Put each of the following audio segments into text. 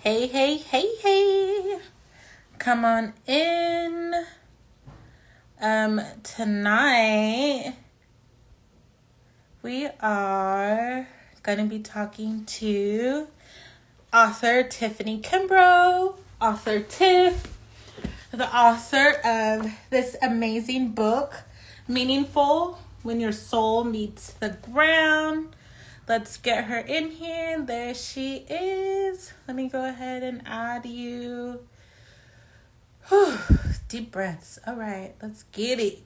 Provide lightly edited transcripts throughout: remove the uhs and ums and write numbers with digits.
Hey, hey, hey, hey. Come on in. Tonight we are going to be talking to author Tiffany Kimbrough, author Tiff, the author of this amazing book, Meaningfull, When Your Soul Meets the Ground. Let's get her in here. There she is. Let me go ahead and add you. Whew, deep breaths. All right, let's get it.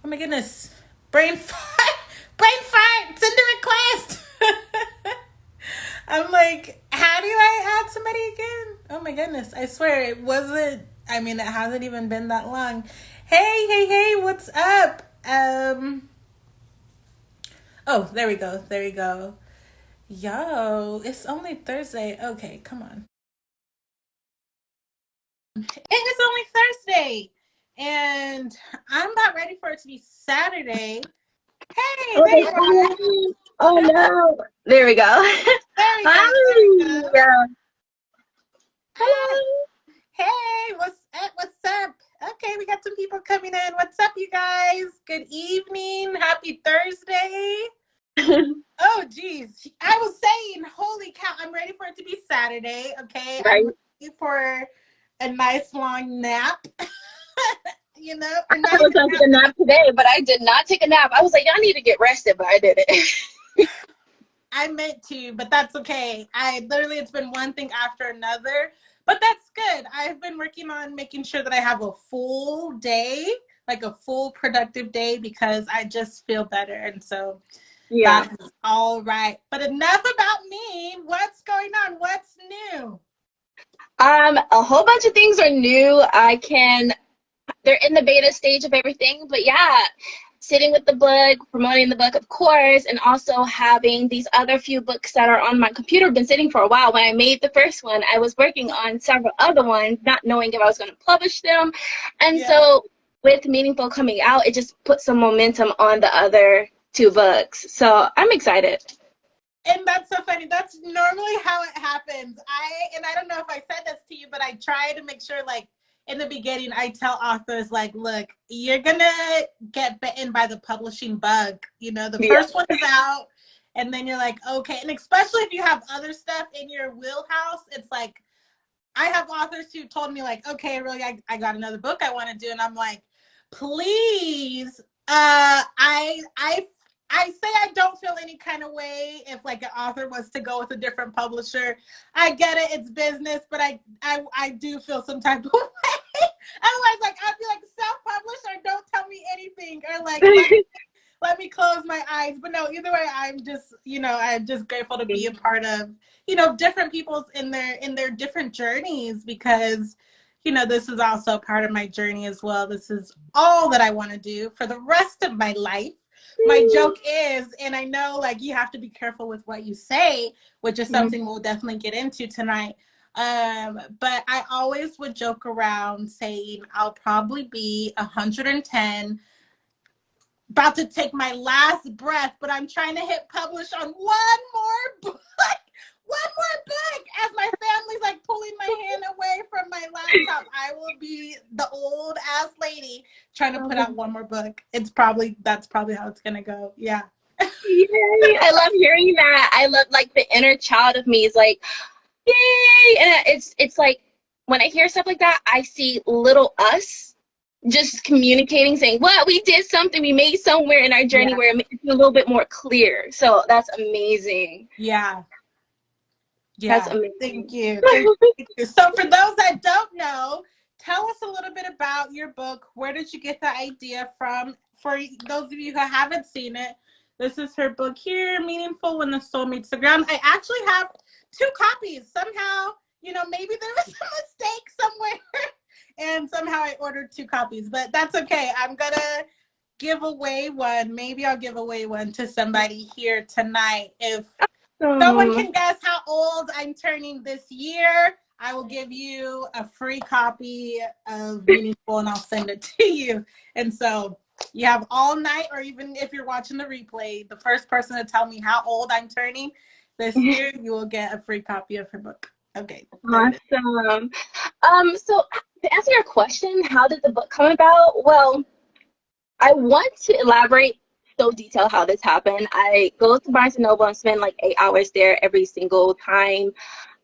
Oh my goodness. Brain fart. Brain fart. Send a request. I'm like, how do I add somebody again? Oh my goodness. I swear it hasn't even been that long. Hey, what's up? Oh, there we go. Yo, it's only Thursday. Okay, come on. It is only Thursday, and I'm about ready for it to be Saturday. Hey, there you are. Oh no. There we go. There we go. Hi. Hi. Hey, what's up? What's up? Okay, we got some people coming in. What's up, you guys? Good evening. Happy Thursday. Oh, geez. I was saying, holy cow, I'm ready for it to be Saturday. Okay, Right. I'm ready for a nice long nap. You know, I was going to take a nap today, but I did not take a nap. I was like, I need to get rested, but I didn't. I meant to, but that's okay. It's been one thing after another, but that's good. I've been working on making sure that I have a full day, like a full productive day, because I just feel better. And so that's all right. But enough about me. What's going on? What's new? A whole bunch of things are new. They're in the beta stage of everything, but yeah, sitting with the book, promoting the book, of course, and also having these other few books that are on my computer. Been sitting for a while. When I made the first one, I was working on several other ones, not knowing if I was going to publish them. And so with Meaningfull coming out, it just put some momentum on the other two books. So I'm excited. And that's so funny. That's normally how it happens. I don't know if I said this to you, but I try to make sure, like, in the beginning, I tell authors, like, look, you're going to get bitten by the publishing bug. You know, the first one is out, and then you're like, okay. And especially if you have other stuff in your wheelhouse, it's like, I have authors who told me, like, okay, really, I got another book I want to do. And I'm like, please, I say I don't feel any kind of way if, like, an author was to go with a different publisher. I get it, it's business, but I do feel some type of way. Otherwise, like, I'd be like, self-publish or don't tell me anything, or like let me close my eyes. But no, either way, I'm just grateful to be a part of, different people's in their different journeys, because this is also part of my journey as well. This is all that I want to do for the rest of my life. My joke is, and I know, like, you have to be careful with what you say, which is something we'll definitely get into tonight. But I always would joke around saying I'll probably be 110, about to take my last breath, but I'm trying to hit publish on one more book. One more book, as my family's like pulling my hand away from my laptop. I will be the old ass lady trying to put out one more book. That's probably how it's gonna go. Yeah. Yay. I love hearing that. I love, like, the inner child of me is like, yay. And it's like, when I hear stuff like that, I see little us just communicating, saying, well, we did something, we made somewhere in our journey where it makes it a little bit more clear. So that's amazing. Yeah. That's amazing. Thank you. So for those that don't know, tell us a little bit about your book. Where did you get the idea from? For those of you who haven't seen it, this is her book here, Meaningfull, When the Soul Meets the Ground. I actually have 2 copies. Somehow, maybe there was a mistake somewhere, and somehow I ordered 2 copies, but that's okay. I'm going to give away one. Maybe I'll give away one to somebody here tonight. If someone can guess how old I'm turning this year, I will give you a free copy of Meaningfull, and I'll send it to you. And so you have all night, or even if you're watching the replay, the first person to tell me how old I'm turning, this year you will get a free copy of her book. Okay. There it is. Awesome. So to answer your question, how did the book come about? Well, I want to elaborate so detail how this happened. I go to Barnes & Noble and spend like 8 hours there every single time.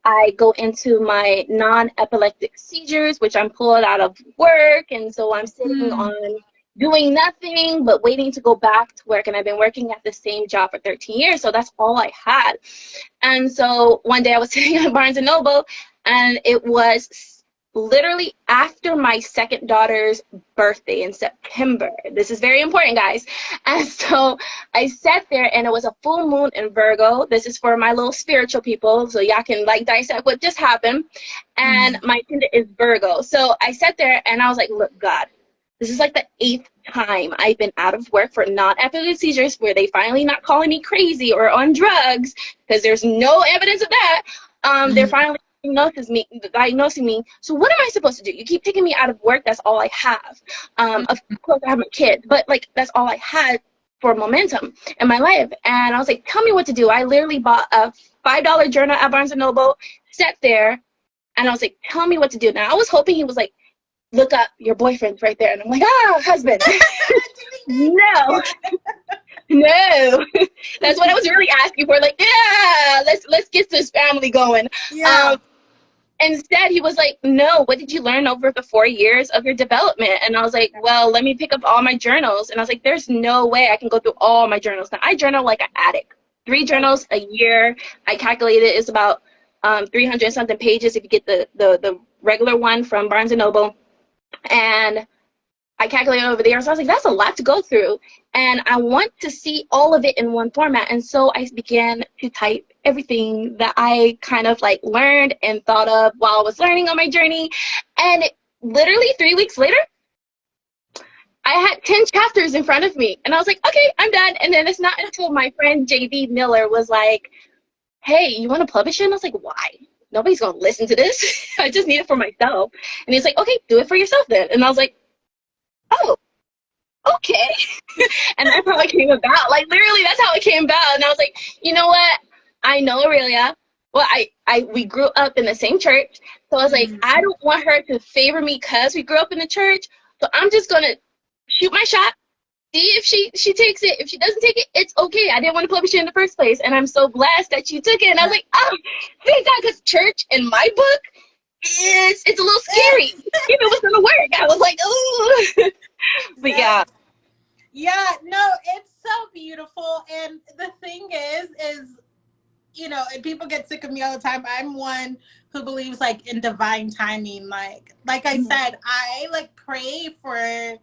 I go into my non-epileptic seizures, which I'm pulled out of work, and so I'm sitting Mm. on doing nothing but waiting to go back to work. And I've been working at the same job for 13 years, so that's all I had. And so one day I was sitting at Barnes & Noble, and it was literally after my second daughter's birthday in September. This is very important, guys. And so I sat there, and it was a full moon in Virgo. This is for my little spiritual people, so y'all can like dissect what just happened. And my ascendant is Virgo. So I sat there, and I was like, look, God, this is like the 8th time I've been out of work for non-epileptic seizures, where they finally not calling me crazy or on drugs, because there's no evidence of that. They're finally diagnosing me. So what am I supposed to do? You keep taking me out of work. That's all I have. Of course, I have my kids, but like that's all I had for momentum in my life. And I was like, tell me what to do. I literally bought a $5 journal at Barnes & Noble, sat there, and I was like, tell me what to do. Now, I was hoping he was like, look up your boyfriend's right there. And I'm like, husband. No. No. That's what I was really asking for. Like, yeah, let's get this family going. Yeah. Instead, he was like, no, what did you learn over the 4 years of your development? And I was like, well, let me pick up all my journals. And I was like, there's no way I can go through all my journals. Now, I journal like an addict. 3 journals a year. I calculated it's about 300 something pages if you get the regular one from Barnes & Noble. And I calculated over there. So I was like, that's a lot to go through. And I want to see all of it in one format. And so I began to type everything that I kind of like learned and thought of while I was learning on my journey. And literally 3 weeks later, I had 10 chapters in front of me. And I was like, okay, I'm done. And then it's not until my friend JB Miller was like, hey, you want to publish it? And I was like, why? Nobody's going to listen to this. I just need it for myself. And he's like, okay, do it for yourself then. And I was like, oh, okay. And that's how it came about. Like, literally, that's how it came about. And I was like, you know what? I know Aurelia. Well, we grew up in the same church. So I was like, I don't want her to favor me because we grew up in the church. So I'm just going to shoot my shot, see if she takes it. If she doesn't take it, it's okay. I didn't want to publish it in the first place. And I'm so blessed that you took it. And I was like, oh, thank God, because church in my book, it's a little scary. If it was going to work, I was like, oh. But yeah. Yeah, no, it's so beautiful. And the thing is, you know, and people get sick of me all the time. I'm one who believes like in divine timing. Like I said, I like pray for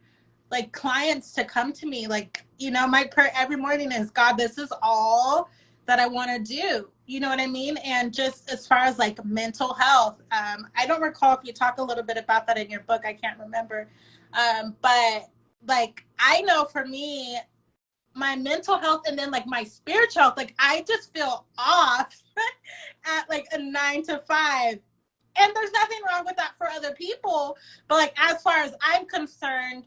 like clients to come to me. Like, you know, my prayer every morning is, God, this is all that I want to do. You know what I mean? And just as far as like mental health, I don't recall if you talk a little bit about that in your book. I can't remember. But like, I know for me, my mental health and then like my spiritual health, like I just feel off at like a 9 to 5. And there's nothing wrong with that for other people. But like, as far as I'm concerned,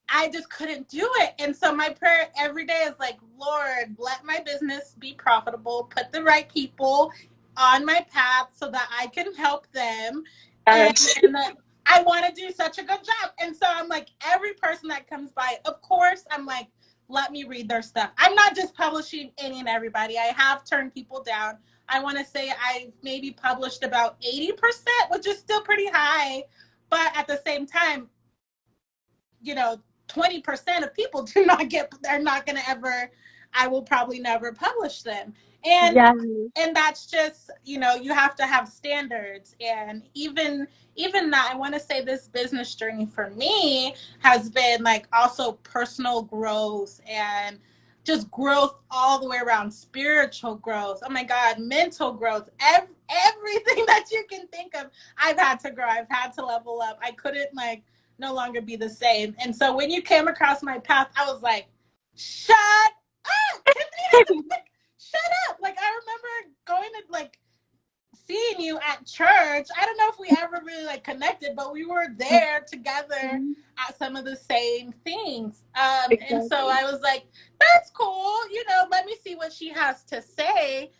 I just couldn't do it. And so my prayer every day is like, Lord, let my business be profitable, put the right people on my path so that I can help them. And I want to do such a good job. And so I'm like, every person that comes by, of course, I'm like, let me read their stuff. I'm not just publishing any and everybody. I have turned people down. I want to say I maybe published about 80%, which is still pretty high. But at the same time, you know, 20% of people do not get, they're not going to ever, I will probably never publish them. And and that's just, you know, you have to have standards. And even that, I want to say this business journey for me has been like also personal growth and just growth all the way around, spiritual growth. Oh my God, mental growth, everything that you can think of. I've had to grow. I've had to level up. I couldn't like no longer be the same. And so when you came across my path, I was like, shut up. Shut up. Like, I remember going to like seeing you at church. I don't know if we ever really like connected, but we were there together at some of the same things. And so I was like, that's cool. You know, let me see what she has to say.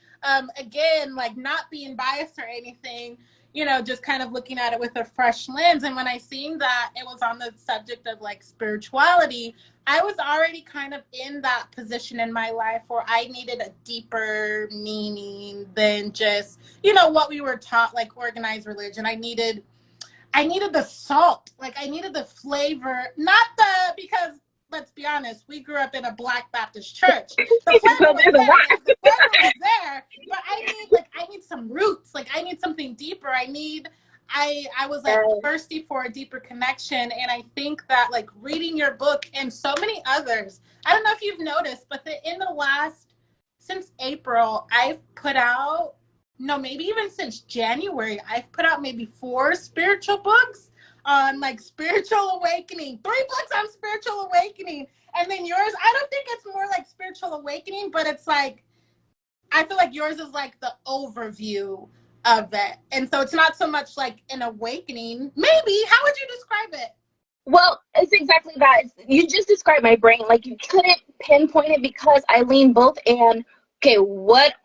Again, like not being biased or anything, you know, just kind of looking at it with a fresh lens. And when I seen that it was on the subject of like spirituality, I was already kind of in that position in my life where I needed a deeper meaning than just, you know, what we were taught, like organized religion. I needed the salt. Like I needed the flavor, not the, because let's be honest, we grew up in a Black Baptist church. The flavor So was there's a there. lot. The flavor was there, but I need some roots. Like I need something deeper. I was like thirsty for a deeper connection, and I think that like reading your book and so many others. I don't know if you've noticed, but in the last, since April, I've put out, no, maybe even since January, I've put out maybe 4 spiritual books on like spiritual awakening, 3 books on spiritual awakening. And then yours, I don't think it's more like spiritual awakening, but it's like, I feel like yours is like the overview of it. And so it's not so much like an awakening. Maybe. How would you describe it? Well, it's exactly that. You just described my brain. Like you couldn't pinpoint it because I lean both in. Okay, what's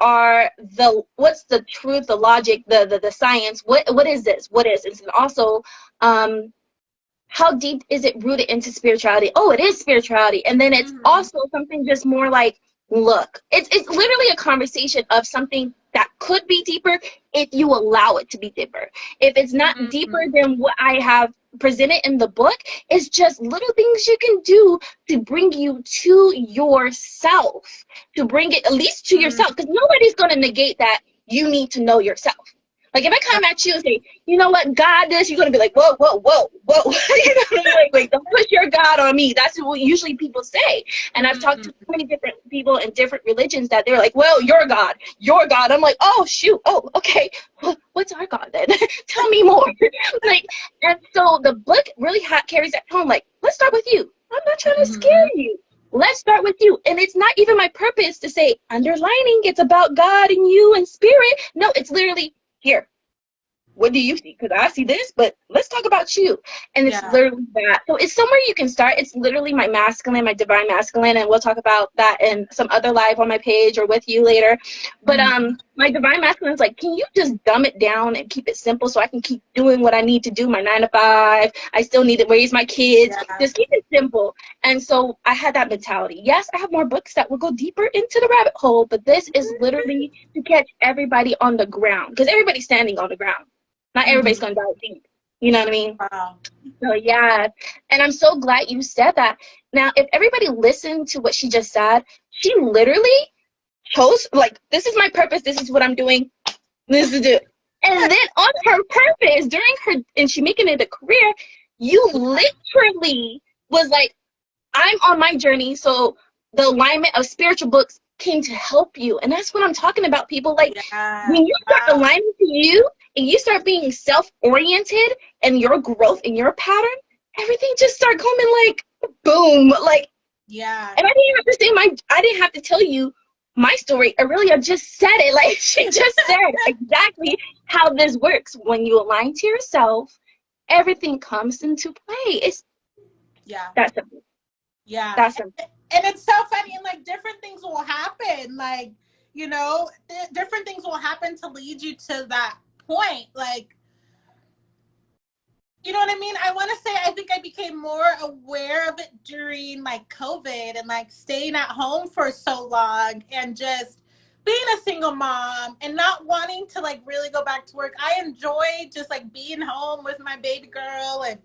the truth, the logic, the science? What is this? What is this? And also, how deep is it rooted into spirituality? Oh, it is spirituality. And then it's also something just more like, look, it's literally a conversation of something that could be deeper if you allow it to be deeper. If it's not deeper than what I have presented in the book, it's just little things you can do to bring you to yourself, to bring it at least to yourself, because nobody's going to negate that you need to know yourself. Like if I come at you and say, you know what, God this, you're gonna be like, whoa, whoa, whoa, whoa. You know what I mean? Like, wait, don't push your God on me. That's what usually people say. And I've talked to so many different people in different religions that they're like, well, your God, your God. I'm like, oh shoot, oh, okay. What's our God then? Tell me more. Like, and so the book really carries that tone. Like, let's start with you. I'm not trying to scare you. Let's start with you. And it's not even my purpose to say underlining it's about God and you and spirit. No, it's literally, here, what do you see? Because I see this, but let's talk about you. And it's literally that. So it's somewhere you can start. It's literally my masculine, my divine masculine, and we'll talk about that in some other live on my page or with you later. But my divine masculine is like, can you just dumb it down and keep it simple so I can keep doing what I need to do, my 9 to 5. I still need to raise my kids. Just keep it simple. And so I had that mentality. Yes, I have more books that will go deeper into the rabbit hole, but this is literally to catch everybody on the ground, because everybody's standing on the ground. Not everybody's going to dive deep. You know what I mean? Wow. So, yeah. And I'm so glad you said that. Now, if everybody listened to what she just said, she literally chose, like, this is my purpose. This is what I'm doing. This is it. And then on her purpose, and she making it a career, you literally was like, I'm on my journey. So the alignment of spiritual books came to help you. And that's what I'm talking about, people. Like, when you start aligning to you and you start being self-oriented and your growth and your pattern, everything just start coming like boom. Like, and I didn't have to tell you my story. Aurelia just said it. Like, she just said exactly how this works. When you align to yourself, everything comes into play. It's that simple. That's simple. And it's so funny, and like different things will happen, like, you know, different things will happen to lead you to that point. Like, you know what I mean? I want to say I think I became more aware of it during like COVID and like staying at home for so long and just being a single mom and not wanting to like really go back to work. I enjoyed just like being home with my baby girl and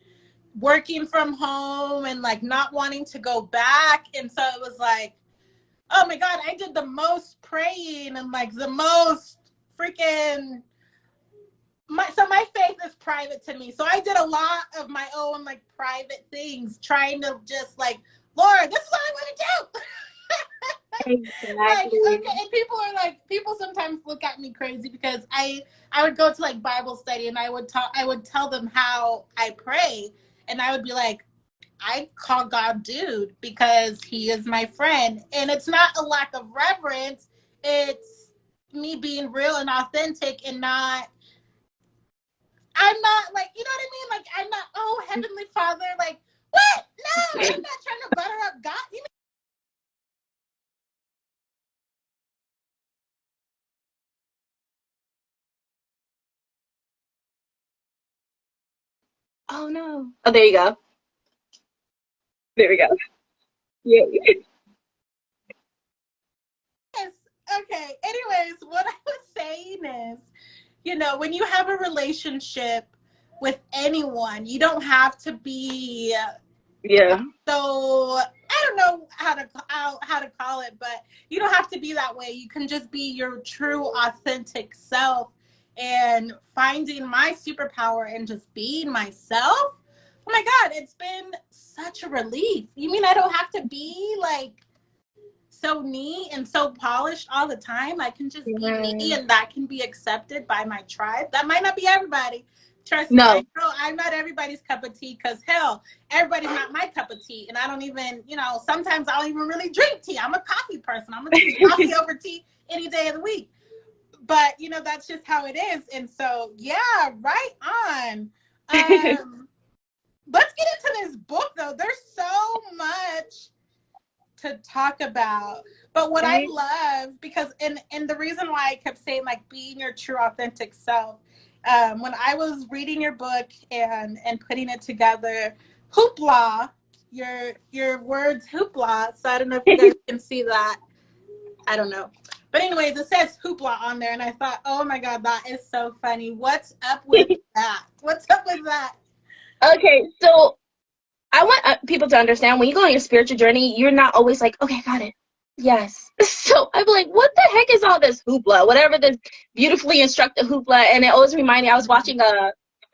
working from home and like not wanting to go back. And so it was like, oh my God, I did the most praying and like the most freaking, so my faith is private to me. So I did a lot of my own like private things, trying to just like, Lord, this is what I want to do. Exactly. Like, okay, and people sometimes look at me crazy because I would go to like Bible study and I would tell them how I pray, and I would be like, I call God dude because he is my friend. And it's not a lack of reverence. It's me being real and authentic and I'm not like, you know what I mean? Like, I'm not, oh, Heavenly Father, like, what? No, I'm not trying to butter up God. You Oh no. Oh, there you go. There we go. Yeah. Yes. Okay. Anyways, what I was saying is, when you have a relationship with anyone, you don't have to be Yeah. so, I don't know how to call it, but you don't have to be that way. You can just be your true authentic self, and finding my superpower and just being myself. Oh my god, it's been such a relief. You mean I don't have to be like so neat and so polished all the time? I can just be me, Yeah. and that can be accepted by my tribe. That might not be everybody. Trust me, I No. know I'm not everybody's cup of tea, because hell, everybody's not my cup of tea. And I don't even, sometimes I don't even really drink tea. I'm a coffee person. I'm going to choose coffee over tea any day of the week. But, that's just how it is. And so, yeah, right on. Let's get into this book, though. There's so much to talk about. But what I Right? love, because and the reason why I kept saying like being your true authentic self, when I was reading your book and putting it together, hoopla, your words hoopla. So I don't know if you guys can see that. I don't know. But anyways, it says hoopla on there, and I thought, oh my god, that is so funny. What's up with that? What's up with that? Okay, so I want people to understand when you go on your spiritual journey, you're not always like, okay, got it. Yes. So I'm like, what the heck is all this hoopla? Whatever this beautifully instructed hoopla. And it always reminded me, I was watching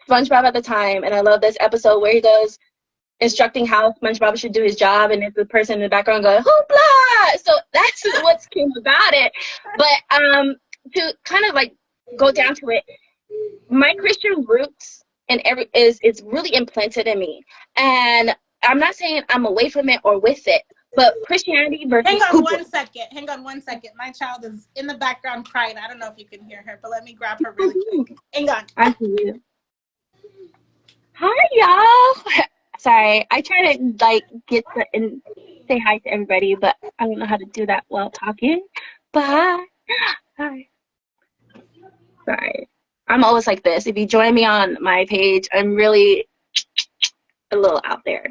SpongeBob at the time, and I love this episode where he goes instructing how SpongeBob should do his job, and it's the person in the background going, hoopla! So that's what's came about it. But to kind of like go down to it, my Christian roots and is really implanted in me. And I'm not saying I'm away from it or with it, but Christianity Hang versus on hoopla. 1 second. Hang on 1 second. My child is in the background crying. I don't know if you can hear her, but let me grab her really quick. Hang on. I see you. Hi, y'all. Sorry, I try to like get the and say hi to everybody, but I don't know how to do that while talking. Bye. Hi. Sorry. I'm always like this. If you join me on my page, I'm really a little out there.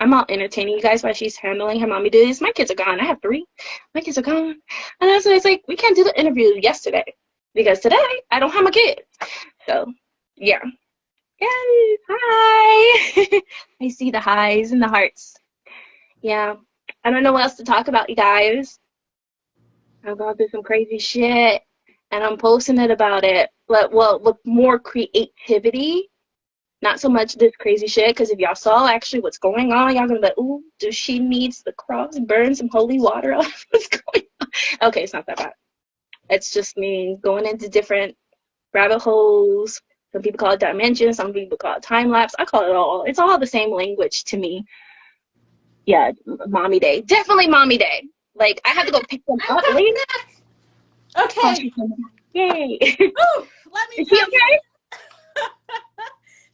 I'm out entertaining you guys while she's handling her mommy duties. My kids are gone. I have 3. My kids are gone. And that's why it's like, we can't do the interview yesterday because today I don't have my kids. So, yeah. Yay. Hi. I see the highs and the hearts. Yeah. I don't know what else to talk about, you guys. I'm going through some crazy shit and I'm posting it about it. But, well, with more creativity. Not so much this crazy shit, because if y'all saw actually what's going on, y'all gonna be like, ooh, does she needs the cross burn some holy water on what's going on? Okay, it's not that bad. It's just me going into different rabbit holes. Some people call it dimensions, some people call it time lapse. I call it all. It's all the same language to me. Yeah, mommy day. Definitely mommy day. Like, I have to go pick them up later. Okay. Oh, she's coming back. Yay. Ooh, let me Is she tell you. okay?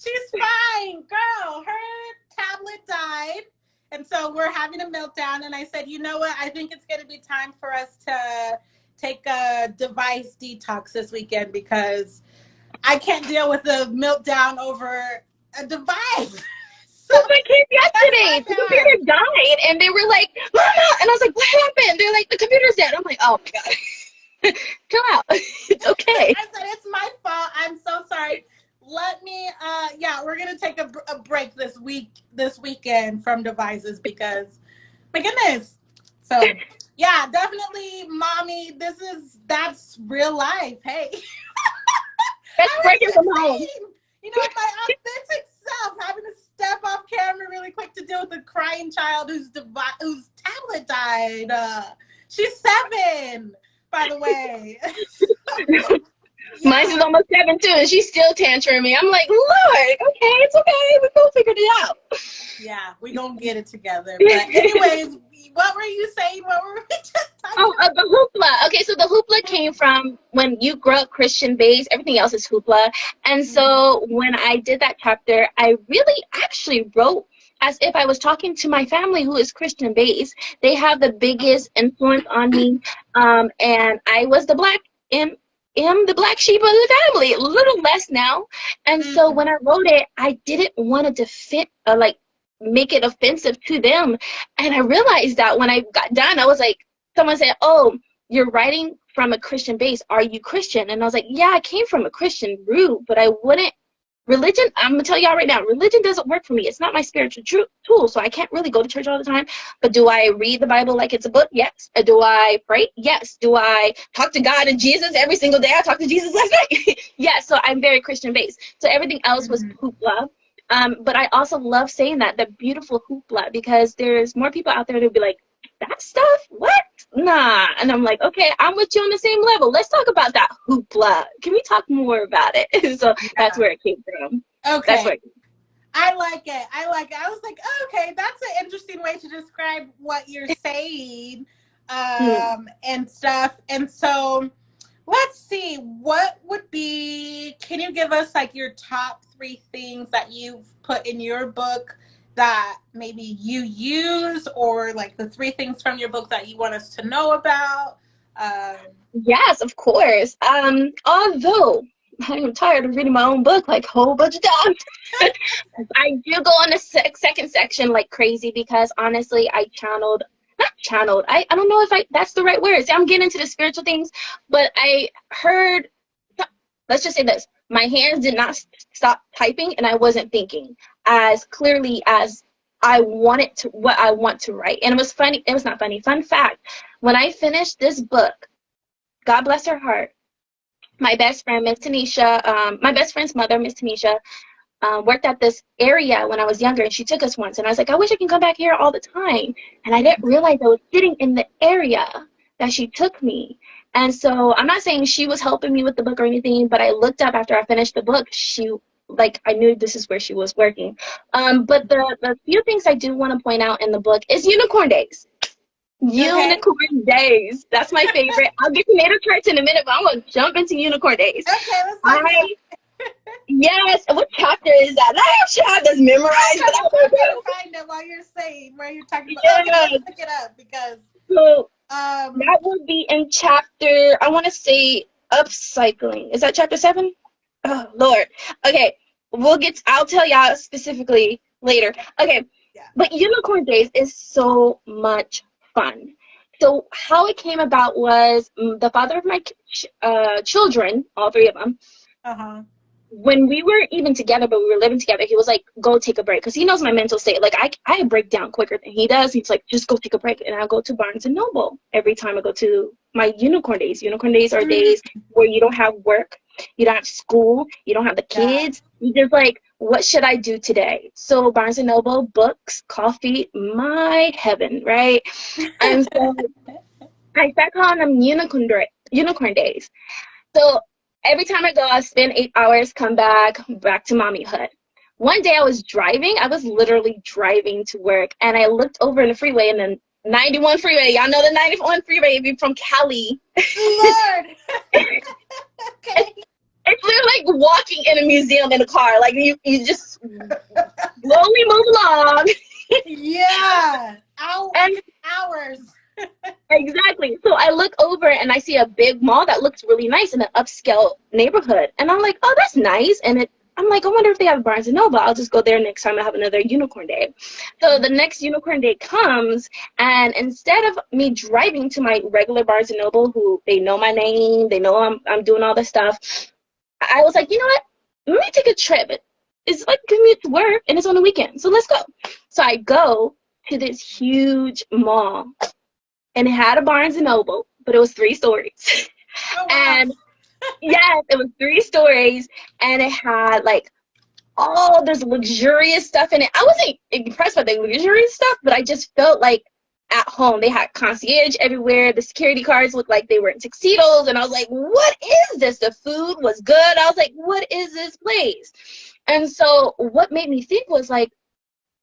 She's fine, girl. Her tablet died. And so we're having a meltdown. And I said, you know what? I think it's going to be time for us to take a device detox this weekend, because I can't deal with the meltdown over a device. So My kids yesterday, the computer died, and they were like, Mama! And I was like, what happened? They're like, the computer's dead. I'm like, oh my god. Chill out. It's okay. I said, it's my fault. I'm so sorry. Let me, we're going to take a break this weekend from devices, because, my goodness. So, yeah, definitely, mommy, that's real life. Hey. That's breaking from home. My authentic self, having to step off camera really quick to deal with a crying child whose tablet died. She's 7, by the way. Yeah. Mine is almost 7 too, and she's still tantruming. I'm like, Lord, okay, it's okay. We both figured it out. Yeah, we gonna get it together. But anyways, what were you saying? What were we just talking about? The hoopla. Okay, so the hoopla came from when you grow up Christian based, everything else is hoopla. And so when I did that chapter, I really actually wrote as if I was talking to my family who is Christian based. They have the biggest influence on me. And I was the black am the black sheep of the family, a little less now. And so when I wrote it, I didn't want to defend, like, make it offensive to them. And I realized that when I got done, I was like, someone said, oh, you're writing from a Christian base. Are you Christian? And I was like, yeah, I came from a Christian root, but I wouldn't. Religion, I'm going to tell y'all right now, religion doesn't work for me. It's not my spiritual tool, so I can't really go to church all the time. But do I read the Bible like it's a book? Yes. Do I pray? Yes. Do I talk to God and Jesus every single day? I talked to Jesus last night. Yes, so I'm very Christian-based. So everything else was hoopla. But I also love saying that, the beautiful hoopla, because there's more people out there who'll be like, that stuff? What? Nah. And I'm like, okay, I'm with you on the same level. Let's talk about that hoopla. Can we talk more about it? So that's where it came from. Okay. I like it. I like it. I was like, oh, okay, that's an interesting way to describe what you're saying and stuff. And so let's see, what would be, can you give us like your top 3 things that you've put in your book that maybe you use, or like the 3 things from your book that you want us to know about? Yes, of course. Although I'm tired of reading my own book like a whole bunch of times. I do go on the second section like crazy, because honestly, I I don't know if that's the right word. See, I'm getting into the spiritual things, but I heard, let's just say this, my hands did not stop typing, and I wasn't thinking as clearly as I wanted to, what I want to write. And it was funny. It was not funny. Fun fact, when I finished this book, God bless her heart, my best friend, Miss Tanisha, my best friend's mother, Miss Tanisha, worked at this area when I was younger, and she took us once. And I was like, I wish I can come back here all the time. And I didn't realize I was sitting in the area that she took me. And so I'm not saying she was helping me with the book or anything, but I looked up after I finished the book. I knew this is where she was working. But the few things I do want to point out in the book is unicorn days. Unicorn days. That's my favorite. I'll get to Natta Charts in a minute, but I'm going to jump into unicorn days. Okay, let's talk about it. Yes. What chapter is that? I actually have this memorized. I'm trying to find it while you're talking about. Yes. Okay, let's look it up, because So that would be in chapter, I want to say, upcycling. Is that chapter 7? Oh, Lord. Okay. I'll tell y'all specifically later. Okay. Yeah. But Unicorn Days is so much fun. So how it came about was the father of my children, all 3 of them, when we were even together, but we were living together, he was like, go take a break, because he knows my mental state. Like, I break down quicker than he does. He's like, just go take a break. And I'll go to Barnes & Noble every time I go to my Unicorn Days. Unicorn Days are days where you don't have work, you don't have school, you don't have the kids. You're just like, what should I do today? So Barnes & Noble, books, coffee, my heaven, right? And so I start calling them Unicorn Days. So every time I go, I spend 8 hours, come back to mommyhood. One day I was literally driving to work, and I looked over in the freeway, and then 91 freeway, y'all know the 91 freeway, if you're from Cali. Lord! Okay. It's literally like walking in a museum in a car. Like, you just slowly move along. Yeah. Hours. Exactly. So I look over and I see a big mall that looks really nice in an upscale neighborhood. And I'm like, oh, that's nice. And I'm like, I wonder if they have Barnes & Noble. I'll just go there next time I have another Unicorn Day. So the next Unicorn Day comes, and instead of me driving to my regular Barnes & Noble, who they know my name, they know I'm doing all this stuff, I was like, you know what? Let me take a trip. It's like commute to work, and it's on the weekend. So let's go. So I go to this huge mall, and it had a Barnes & Noble, but it was 3 stories. Oh, wow. And yes, it was 3 stories, and it had like all this luxurious stuff in it. I wasn't impressed by the luxurious stuff, but I just felt like at home. They had concierge everywhere. The security guards looked like they were in tuxedos, and I was like, what is this? The food was good. I was like, what is this place? And so what made me think was like,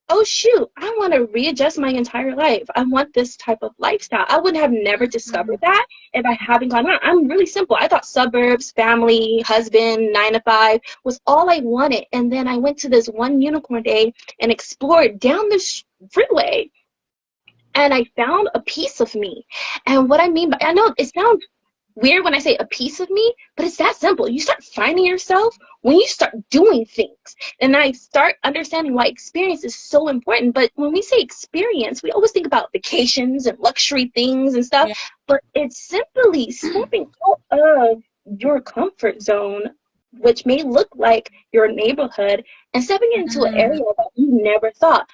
oh shoot, I want to readjust my entire life. I want this type of lifestyle. I would have never discovered that if I hadn't gone out. I'm really simple. I thought suburbs, family, husband, 9 to 5 was all I wanted. And then I went to this one Unicorn Day and explored down this freeway, and I found a piece of me. And what I mean by, I know it sounds weird when I say a piece of me, but it's that simple. You start finding yourself when you start doing things. And I start understanding why experience is so important. But when we say experience, we always think about vacations and luxury things and stuff. Yeah. But it's simply stepping out of your comfort zone, which may look like your neighborhood, and stepping into an Mm. area that you never thought.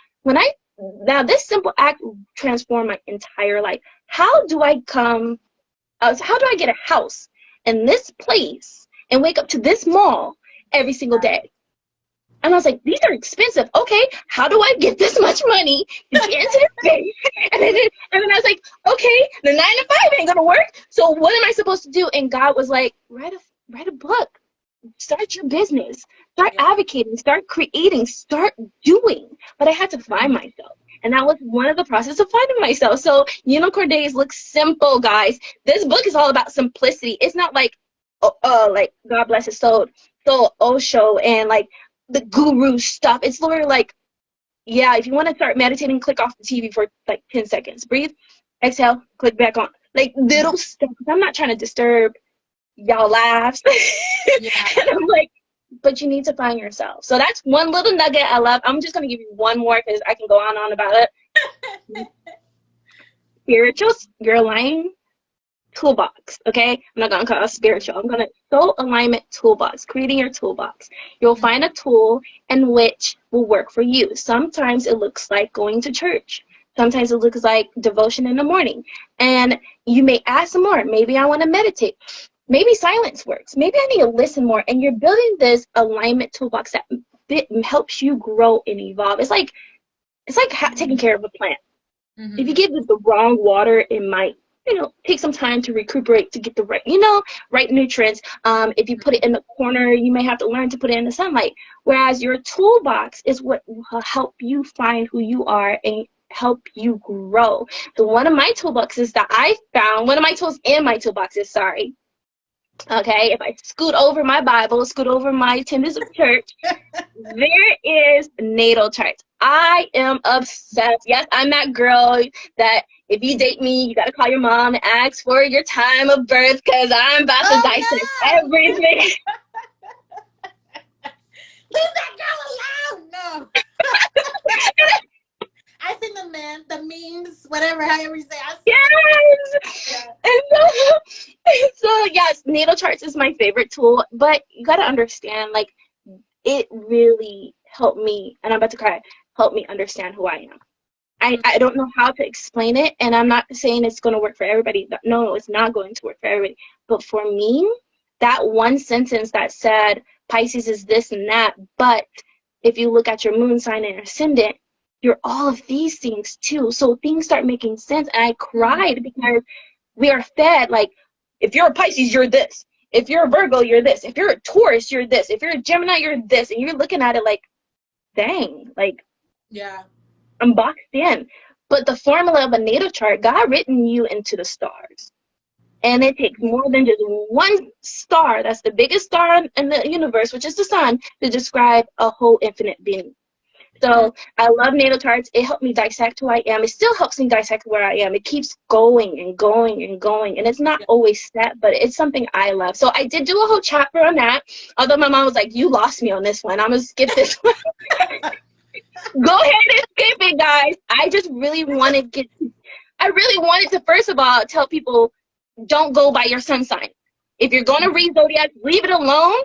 Now this simple act transformed my entire life. How do I get a house in this place and wake up to this mall every single day? And I was like, these are expensive. Okay, how do I get this much money to get into this thing? And then I was like, okay, the 9 to 5 ain't gonna work. So what am I supposed to do? And God was like, write a book, start your business, start Yeah. advocating, start creating, start doing. But I had to find myself. And that was one of the process of finding myself. So Unicorn Days look simple, guys. This book is all about simplicity. It's not like, like God bless his soul, Osho and like the guru stuff. It's literally like, yeah, if you want to start meditating, click off the TV for like 10 seconds. Breathe, exhale, click back on. Like little stuff. I'm not trying to disturb y'all laughs. Yeah. And I'm like, but you need to find yourself. So that's one little nugget I love. I'm just going to give you one more because I can go on and on about it. Spiritual, your aligned toolbox, okay? I'm not going to call it spiritual. I'm going to soul alignment toolbox, creating your toolbox. You'll find a tool in which will work for you. Sometimes it looks like going to church. Sometimes it looks like devotion in the morning. And you may add some more. Maybe I want to meditate. Maybe silence works. Maybe I need to listen more. And you're building this alignment toolbox that helps you grow and evolve. It's like taking care of a plant. Mm-hmm. If you give it the wrong water, it might, take some time to recuperate to get the right nutrients. If you put it in the corner, you may have to learn to put it in the sunlight. Whereas your toolbox is what will help you find who you are and help you grow. So one of my toolboxes that I found, one of my tools in my toolboxes, sorry. Okay, if I scoot over my Bible, scoot over my attendance of church, there is natal charts. I am obsessed. Yes, I'm that girl that if you date me, you got to call your mom and ask for your time of birth because I'm about to dissect everything. Leave that girl alone. No. I seen the memes, whatever, however you say. Yes. Yeah. And so yes, natal charts is my favorite tool, but you got to understand, like, it really helped me, and I'm about to cry, helped me understand who I am. I don't know how to explain it, and I'm not saying it's going to work for everybody. No, it's not going to work for everybody. But for me, that one sentence that said Pisces is this and that, but if you look at your moon sign and ascendant, you're all of these things too. So things start making sense, and I cried because we are fed, like, if you're a Pisces, you're this. If you're a Virgo, you're this. If you're a Taurus, you're this. If you're a Gemini, you're this. And you're looking at it like, dang, like, Yeah. I'm boxed in. But the formula of a natal chart, God written you into the stars. And it takes more than just one star, that's the biggest star in the universe, which is the sun, to describe a whole infinite being. So I love natal charts. It helped me dissect who I am. It still helps me dissect where I am. It keeps going and going and going. And it's not always set, but it's something I love. So I did do a whole chapter on that. Although my mom was like, you lost me on this one. I'm going to skip this one. Go ahead and skip it, guys. I just really wanted to, first of all, tell people, don't go by your sun sign. If you're going to read zodiac, leave it alone.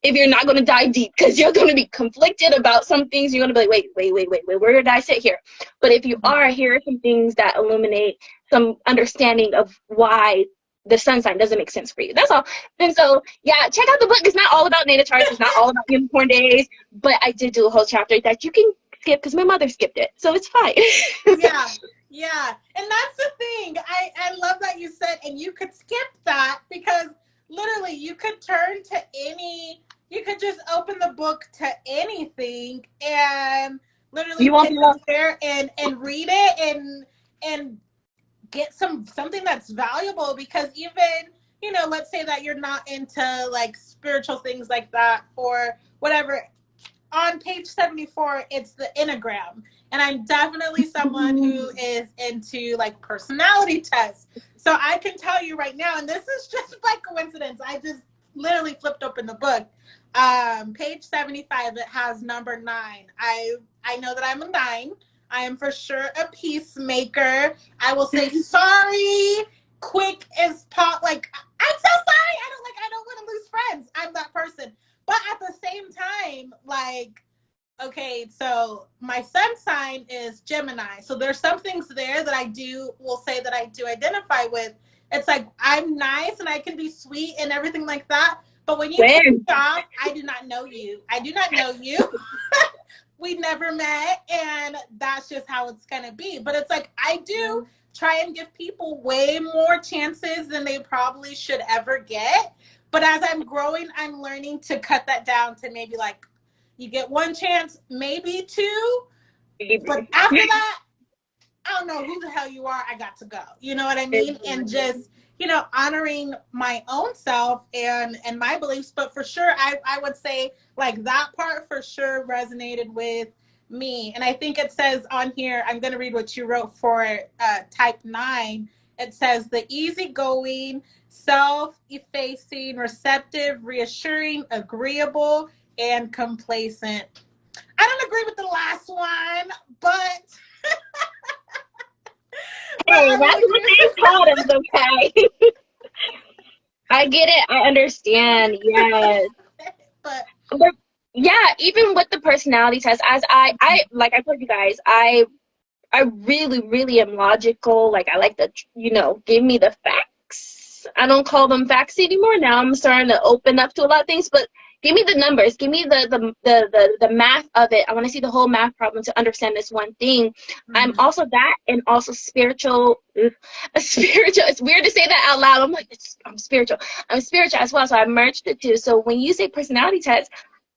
If you're not going to dive deep, because you're going to be conflicted about some things. You're going to be like, wait, where did I sit here? But if you are, here are some things that illuminate some understanding of why the sun sign doesn't make sense for you. That's all. And so, yeah, check out the book. It's not all about natal charts. It's not all about unicorn days. But I did do a whole chapter that you can skip because my mother skipped it. So it's fine. Yeah. And that's the thing. I love that you said, and you could skip that because literally you could turn to you could just open the book to anything and literally pick up there and read it and get something that's valuable, because even, let's say that you're not into like spiritual things like that or whatever. On page 74, it's the Enneagram. And I'm definitely someone who is into like personality tests. So I can tell you right now, and this is just by coincidence, I just literally flipped open the book. Page 75, it has number 9. I know that I'm a 9. I am for sure a peacemaker. I will say sorry quick as pot. Like, I'm so sorry. I don't want to lose friends. I'm that person. But at the same time, like, okay, so my sun sign is Gemini. So there's some things there that will say that I do identify with. It's like I'm nice and I can be sweet and everything like that. But when you piss me off, I do not know you. I do not know you. We never met, and that's just how it's gonna be. But it's like I do try and give people way more chances than they probably should ever get. But as I'm growing, I'm learning to cut that down to maybe like you get one chance, maybe two. But after that, I don't know who the hell you are. I got to go. You know what I mean? And just, honoring my own self and my beliefs. But for sure, I would say like that part for sure resonated with me. And I think it says on here, I'm going to read what you wrote for type 9. It says the easygoing, self-effacing, receptive, reassuring, agreeable, and complacent. I don't agree with the last one, but Hey, that's what they taught us, okay? I get it. I understand. Yes. but yeah, even with the personality test, as I like I told you guys, I really, really am logical. Like I like to, give me the facts. I don't call them facts anymore. Now I'm starting to open up to a lot of things, but give me the numbers. Give me the math of it. I want to see the whole math problem to understand this one thing. Mm-hmm. I'm also that and also spiritual. Spiritual. It's weird to say that out loud. I'm like, I'm spiritual. I'm spiritual as well. So I merged the two. So when you say personality test,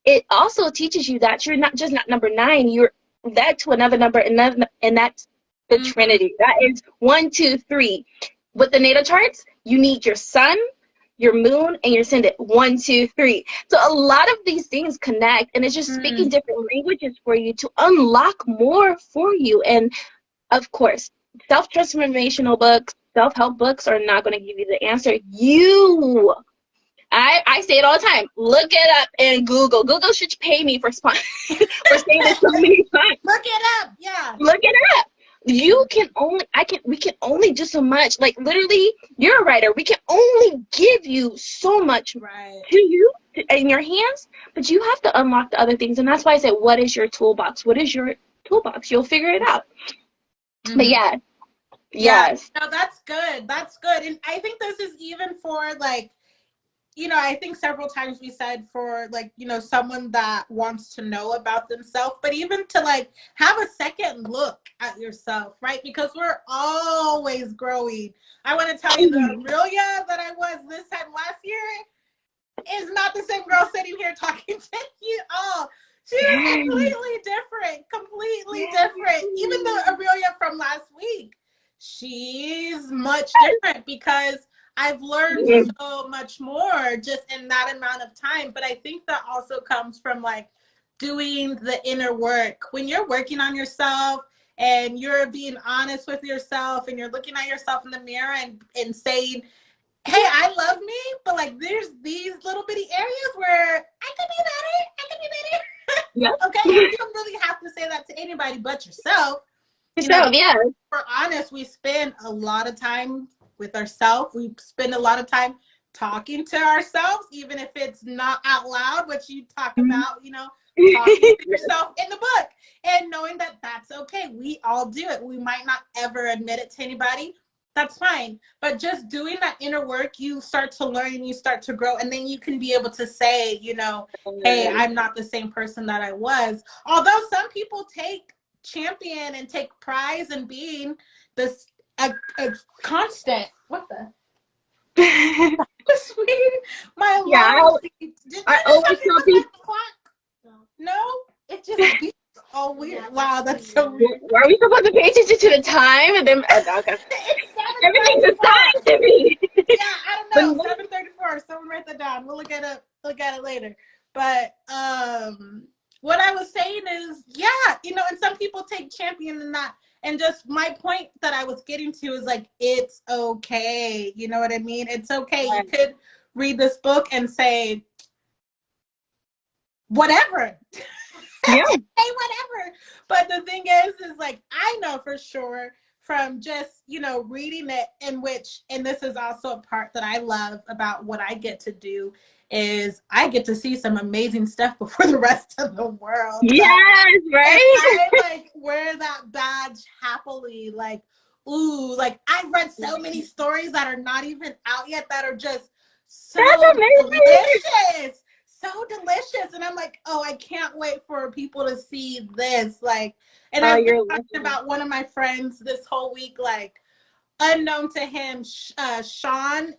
it also teaches you that you're not just not number 9. You're that to another number, and that's the Trinity. That is 1, 2, 3. With the Natta charts, you need your sun, your moon, and your ascendant. 1, 2, 3. So a lot of these things connect, and it's just speaking different languages for you to unlock more for you. And of course, self-transformational books, self-help books are not going to give you the answer. I say it all the time. Look it up in Google. Google should pay me for saying this so many times. Look it up. Yeah. Look it up. We can only do so much. Like literally, you're a writer. We can only give you so much to you in your hands, but you have to unlock the other things. And that's why I said, what is your toolbox? What is your toolbox? You'll figure it out. Mm-hmm. But yeah. Yes. No, that's good. That's good. And I think this is even for like, I think several times we said for like, someone that wants to know about themselves, but even to like have a second look at yourself, right? Because we're always growing. I want to tell you the Aurelia that I was this time last year is not the same girl sitting here talking to you all. She was completely different. Even the Aurelia from last week, she's much different because I've learned so much more just in that amount of time. But I think that also comes from like doing the inner work. When you're working on yourself and you're being honest with yourself and you're looking at yourself in the mirror and saying, hey, I love me, but like there's these little bitty areas where I could be better. Okay, you don't really have to say that to anybody but yourself. For honest, we spend a lot of time with ourselves. We spend a lot of time talking to ourselves, even if it's not out loud, which you talk about, talking to yourself in the book and knowing that that's okay. We all do it. We might not ever admit it to anybody. That's fine. But just doing that inner work, you start to learn and you start to grow. And then you can be able to say, hey, I'm not the same person that I was. Although some people take champion and take prize in being this a constant. What the? Sweet. My alarm. I always tell people. No, it just beeps all weird. Wow, that's so weird. Are we supposed to pay attention to the time and then? Okay. Everything's a sign to me. Yeah, I don't know. 7:34. Someone write that down. We'll look at it later. But what I was saying is, and some people take champion in that And just my point that I was getting to is like, it's okay. You know what I mean? It's okay. You could read this book and say, whatever. Yeah. Say whatever. But the thing is like, I know for sure from just, you know, reading it, and this is also a part that I love about what I get to do, is I get to see some amazing stuff before the rest of the world. Yes, right? And I like wear that badge happily. Like, ooh, like I've read so many stories that are not even out yet that are just so That's amazing. delicious. So delicious. And I'm like, oh, I can't wait for people to see this. Like, and I've been talking about one of my friends this whole week, like, unknown to him, Sean,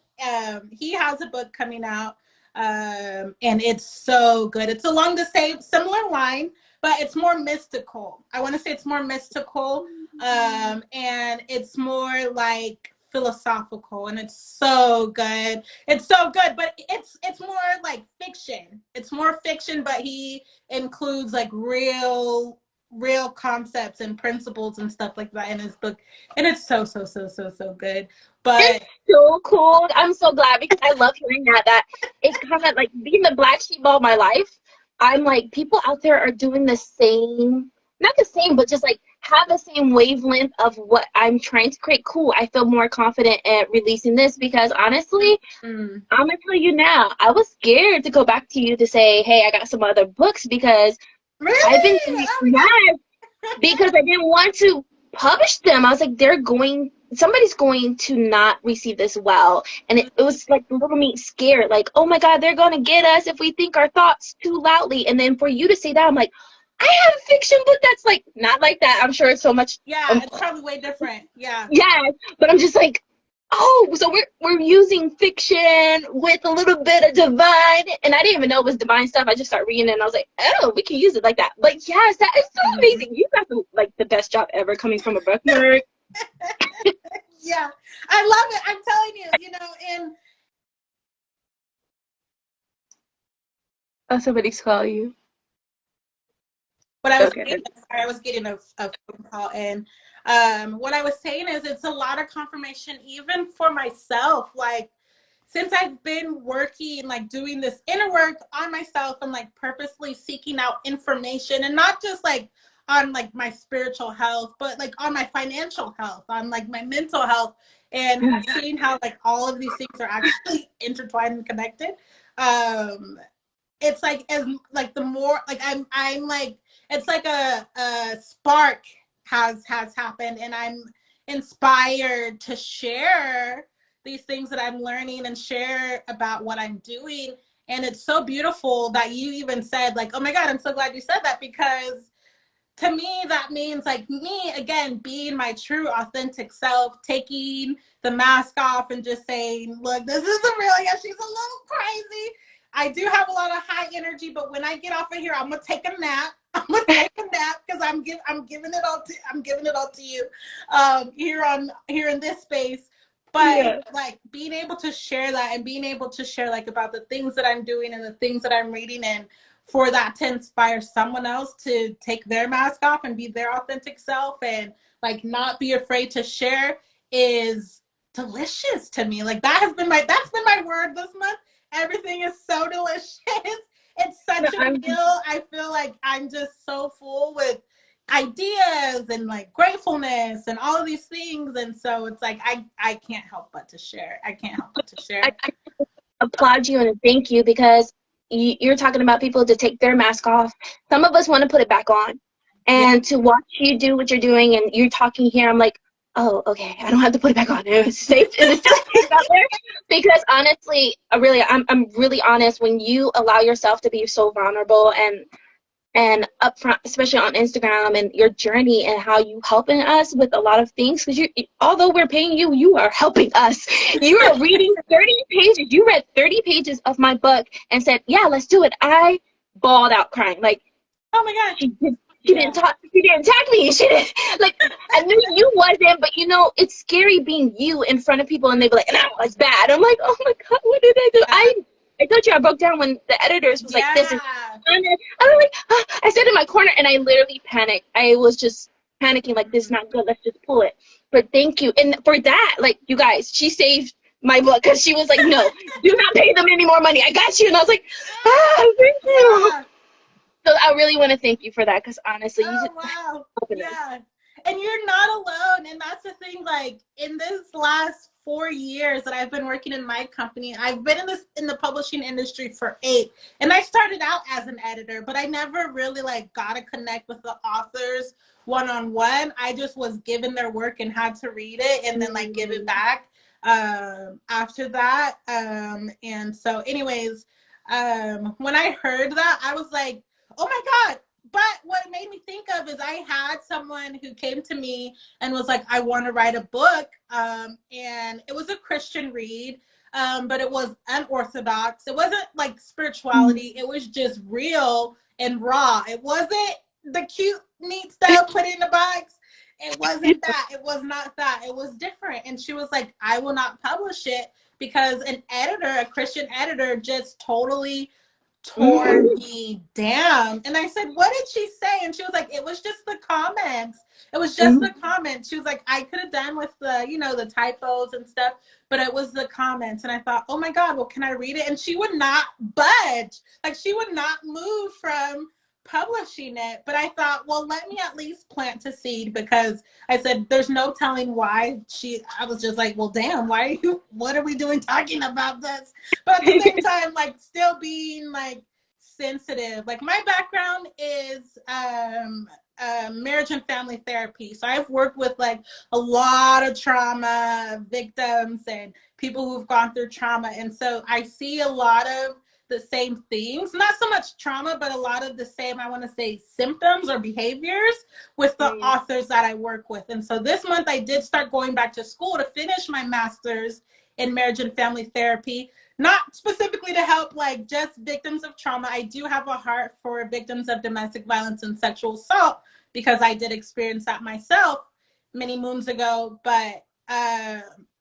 he has a book coming out, and it's so good. It's along the same similar line, but it's more mystical. I want to say it's more mystical, and it's more like philosophical, and it's so good. It's so good, but it's more like fiction. It's more fiction, but he includes like real concepts and principles and stuff like that in his book, and it's so good. But it's so cool. I'm so glad, because I love hearing that it's kind of like being the black sheep all my life. I'm like, people out there are doing the same, not the same, but just like have the same wavelength of what I'm trying to create. Cool. I feel more confident at releasing this, because honestly, I'm gonna tell you now, I was scared to go back to you to say, hey, I got some other books, because really? I've been mad because I didn't want to publish them. I was like, somebody's going to not receive this well. And it was like little me scared, like, oh my God, they're going to get us if we think our thoughts too loudly. And then for you to say that, I'm like, I have a fiction book that's like not like that. I'm sure it's so much. Yeah, it's probably way different. Yeah. Yeah, but I'm just like, oh, so we're using fiction with a little bit of divine, and I didn't even know it was divine stuff. I just started reading it, and I was like, oh, we can use it like that. But yes, that is so amazing. You got the best job ever coming from a book nerd. Yeah, I love it. I'm telling you, you know, and oh, somebody's calling you. What I was saying, sorry, I was getting a phone call, and what I was saying is it's a lot of confirmation, even for myself. Like, since I've been working, like doing this inner work on myself and like purposely seeking out information, and not just like on like my spiritual health, but like on my financial health, on like my mental health, and seeing how like all of these things are actually intertwined and connected. It's like, as like the more like I'm like, it's like a spark has happened, and I'm inspired to share these things that I'm learning and share about what I'm doing. And it's so beautiful that you even said like, oh my God, I'm so glad you said that, because to me that means like me again being my true authentic self, taking the mask off and just saying, look, this is Aurelia, she's a little crazy. I do have a lot of high energy, but when I get off of here, I'm gonna take a nap. I'm gonna take a nap, because I'm giving it all to you here in this space. But like being able to share that, and being able to share like about the things that I'm doing and the things that I'm reading, and for that to inspire someone else to take their mask off and be their authentic self, and like not be afraid to share, is delicious to me. Like that's been my word this month. Everything is so delicious. It's such a meal. I feel like I'm just so full with ideas and like gratefulness and all of these things. And so it's like, I can't help but to share. I applaud you and thank you, because you're talking about people to take their mask off. Some of us want to put it back on. And to watch you do what you're doing, and you're talking here, I'm like, oh, okay, I don't have to put it back on. It's safe. It's just safe out there. Because honestly, really, I'm really honest. When you allow yourself to be so vulnerable and upfront, especially on Instagram, and your journey and how you helping us with a lot of things, because although we're paying you, you are helping us. You are reading 30 pages. You read 30 pages of my book and said, yeah, let's do it. I bawled out crying. Like, oh my God, she didn't tag me. She didn't, like, I knew you wasn't, but you know, it's scary being you in front of people, and they be like, no, it's bad. I'm like, oh my God, what did I do? I told you I broke down when the editors was like, this is, I was like, I sat in my corner and I literally panicked. I was just panicking, like, this is not good, let's just pull it. But thank you. And for that, like, you guys, she saved my book, because she was like, no, do not pay them any more money. I got you. And I was like, thank you. Yeah. So I really want to thank you for that, because honestly, you Oh, just wow. open it. Yeah. And you're not alone. And that's the thing, like, in this last 4 years that I've been working in my company, I've been in the publishing industry for 8. And I started out as an editor, but I never really like got to connect with the authors one-on-one. I just was given their work and had to read it and then like give it back after that. And so anyways, when I heard that, I was like, oh my God. But what it made me think of is I had someone who came to me and was like, I want to write a book. And it was a Christian read, but it was unorthodox. It wasn't like spirituality. It was just real and raw. It wasn't the cute, neat stuff put in the box. It wasn't that. It was not that. It was different. And she was like, I will not publish it because an editor, a Christian editor, just totally tore me down. And I said, what did she say? And she was like, it was just the comments. It was just the comments. She was like, I could have done with the, you know, the typos and stuff, but it was the comments. And I thought, oh my God, well, can I read it? And she would not budge. Like, she would not move from publishing it. But I thought, well, let me at least plant a seed, because I said, there's no telling why I was just like, well, damn, what are we doing talking about this? But at the same time, like, still being like sensitive. Like, my background is marriage and family therapy. So I've worked with like a lot of trauma victims and people who've gone through trauma. And so I see a lot of the same things, not so much trauma, but a lot of the same, I want to say, symptoms or behaviors with the authors that I work with. And so this month I did start going back to school to finish my master's in marriage and family therapy, not specifically to help like just victims of trauma. I do have a heart for victims of domestic violence and sexual assault because I did experience that myself many moons ago. But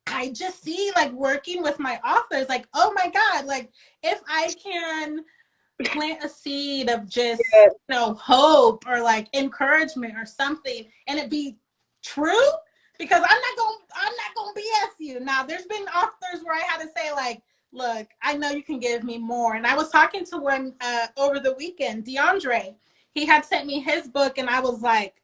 I just see like working with my authors, like, oh my God, like if I can plant a seed of just, you know, hope or like encouragement or something, and it be true, because I'm not gonna BS you. Now, there's been authors where I had to say like, look, I know you can give me more. And I was talking to one over the weekend, DeAndre. He had sent me his book, and I was like,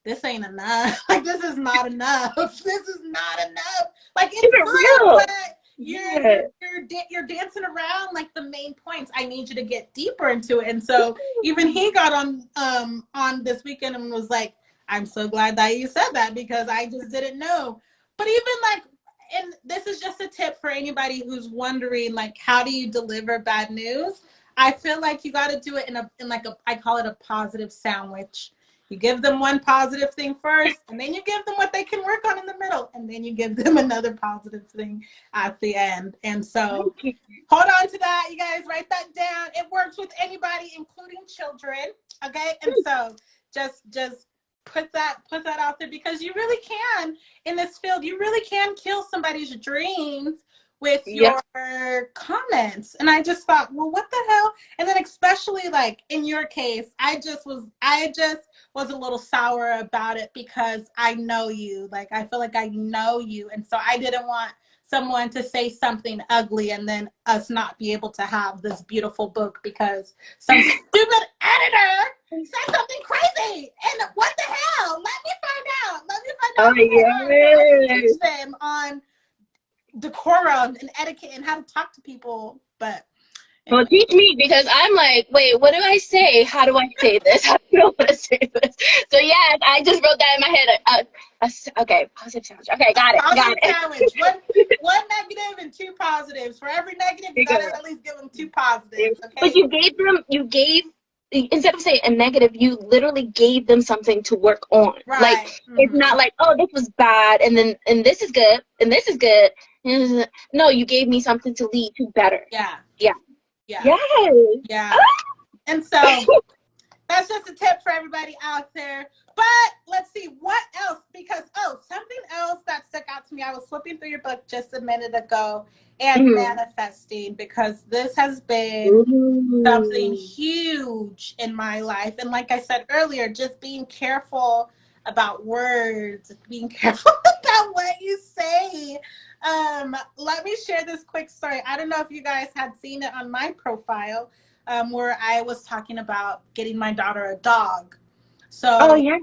this ain't enough. Like, this is not enough. This is not enough. Like, it's good, but you're dancing around like the main points. I need you to get deeper into it. And so even he got on this weekend and was like, I'm so glad that you said that, because I just didn't know. But even like, and this is just a tip for anybody who's wondering, like, how do you deliver bad news? I feel like you got to do it in like a, I call it a positive sandwich. You give them one positive thing first, and then you give them what they can work on in the middle, and then you give them another positive thing at the end. And so hold on to that, you guys. Write that down. It works with anybody, including children. Okay. And so just put that out there, because you really can, in this field, you really can kill somebody's dreams with your comments. And I just thought, well, what the hell? And then especially like in your case, I just was a little sour about it, because I know you. Like, I feel like I know you. And so I didn't want someone to say something ugly and then us not be able to have this beautiful book because some stupid editor said something crazy. And what the hell? Let me find out. So I can teach them on decorum and etiquette and how to talk to people. But well, teach me, because I'm like, wait, what do I say? How do I say this? I don't know how to say this. So yes, I just wrote that in my head. Okay, positive sandwich. Okay, got it. Sandwich. One negative and 2 positives. For every negative, you gotta at least give them 2 positives. Okay? But you gave instead of saying a negative, you literally gave them something to work on. Right. Like, it's not like, oh, this was bad, and this is good, and this is good. No, you gave me something to lead to better. Yeah. And so that's just a tip for everybody out there. But let's see what else, because something else that stuck out to me. I was flipping through your book just a minute ago and manifesting, because this has been something huge in my life. And like I said earlier, just being careful about words, being careful about what you say. Let me share this quick story. I don't know if you guys had seen it on my profile, where I was talking about getting my daughter a dog. Oh, So, yeah.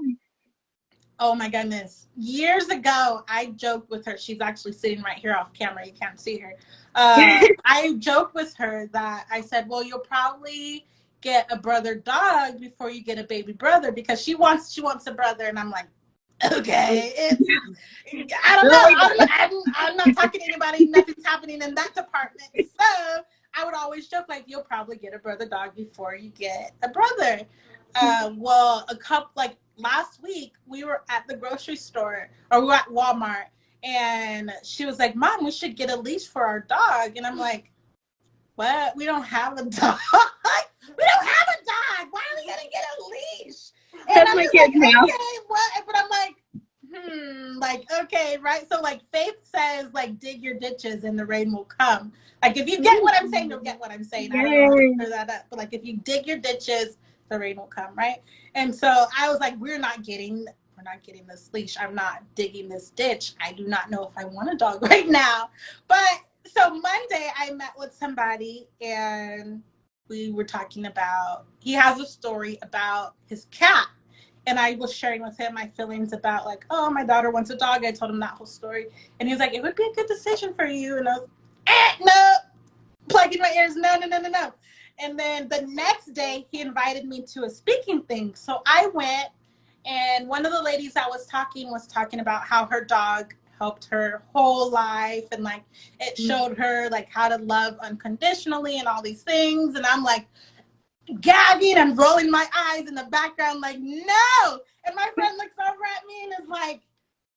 oh my goodness. Years ago, I joked with her. She's actually sitting right here off camera. You can't see her. I joked with her that I said, well, you'll probably get a brother dog before you get a baby brother, because she wants a brother. And I'm like, okay, I don't know. I'm not talking to anybody. Nothing's happening in that department. So I would always joke, like, you'll probably get a brother dog before you get a brother. Well, like last week, we were at the grocery store, or we were at Walmart, and she was like, Mom, we should get a leash for our dog. And I'm like, what? We don't have a dog. We don't have a dog. Why are we going to get a leash? And That's I'm my just kid like, now. okay, what? But I'm like, like, okay, right? So, like, Faith says, like, dig your ditches and the rain will come. Like, if you get what I'm saying, you'll get what I'm saying. I don't know how to clear that up. But, like, if you dig your ditches, the rain will come, right? And so I was like, we're not getting this leash. I'm not digging this ditch. I do not know if I want a dog right now. But so Monday I met with somebody, and we were talking about, he has a story about his cat. And I was sharing with him my feelings about, like, oh, my daughter wants a dog. I told him that whole story. And he was like, it would be a good decision for you. And I was, no, plugging my ears, no. And then the next day, he invited me to a speaking thing. So I went, and one of the ladies I was talking about how her dog helped her whole life, and, like, it showed her, like, how to love unconditionally and all these things. And I'm like, gagging and rolling my eyes in the background, like, no. And my friend looks over at me and is like,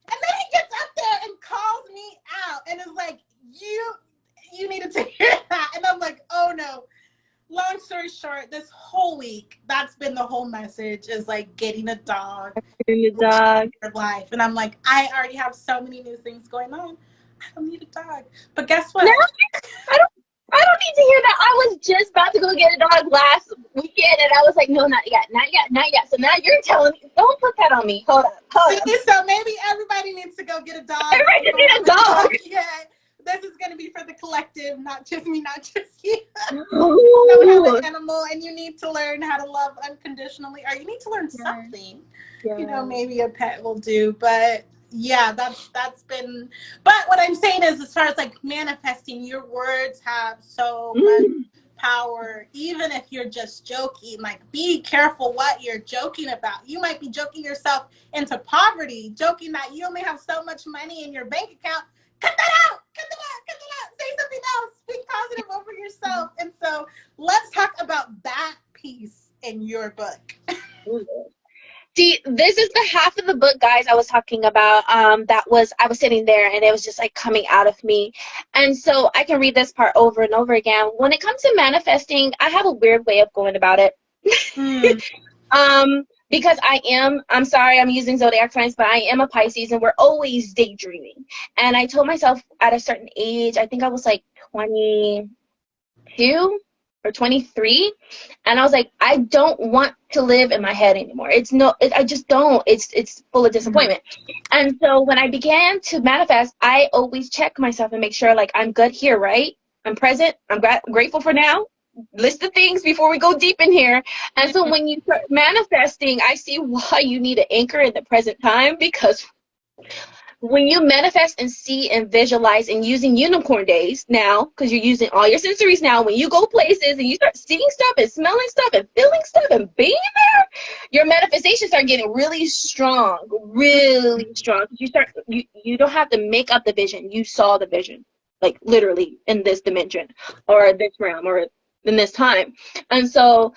and then he gets up there and calls me out and is like, you needed to hear that. And I'm like, oh no. Long story short, this whole week, that's been the whole message, is like getting a dog. Getting a dog. Your life. And I'm like, I already have so many new things going on. I don't need a dog. But guess what? No, I don't need to hear that. I was just about to go get a dog last weekend, and I was like, no, not yet. So now you're telling me, don't put that on me. Hold on. So maybe everybody needs to go get a dog. Everybody needs a dog. Yeah. This is going to be for the collective, not just me, not just you. Ooh. You have an animal, and you need to learn how to love unconditionally, or you need to learn something. Yeah. You know, maybe a pet will do. But yeah, that's been. But what I'm saying is, as far as like manifesting, your words have so much power. Even if you're just joking, like, be careful what you're joking about. You might be joking yourself into poverty, joking that you only have so much money in your bank account. Cut that out. Say something else. Speak positive over yourself. And so let's talk about that piece in your book. See, this is the half of the book, guys, I was talking about. I was sitting there, and it was just like coming out of me. And so I can read this part over and over again. When it comes to manifesting, I have a weird way of going about it. Because I'm sorry, I'm using zodiac signs, but I am a Pisces, and we're always daydreaming. And I told myself at a certain age, I think I was like 22 or 23, and I was like, I don't want to live in my head anymore. I just don't. It's full of disappointment. And so when I began to manifest, I always check myself and make sure, like, I'm good here, right? I'm present. I'm grateful for now. List the things before we go deep in here. And so when you start manifesting, I see why you need an anchor in the present time, because when you manifest and see and visualize, and using unicorn days now, because you're using all your sensories now, when you go places and you start seeing stuff and smelling stuff and feeling stuff and being there, your manifestations start getting really strong. You don't have to make up the vision. You saw the vision, like, literally in this dimension or this realm or in this time. And so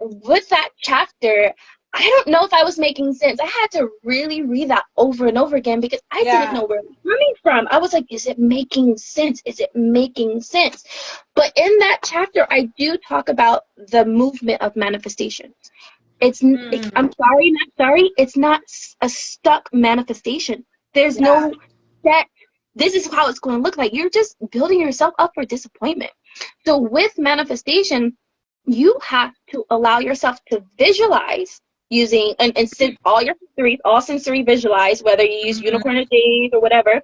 with that chapter, I don't know if I was making sense. I had to really read that over and over again, because I didn't know where it was coming from. I was like, is it making sense? Is it making sense? But in that chapter, I do talk about the movement of manifestation. I'm sorry, not sorry. It's not a stuck manifestation. There's no set, this is how it's going to look like. You're just building yourself up for disappointment. So with manifestation, you have to allow yourself to visualize using and all your sensory, all sensory visualize, whether you use unicorn or days or whatever.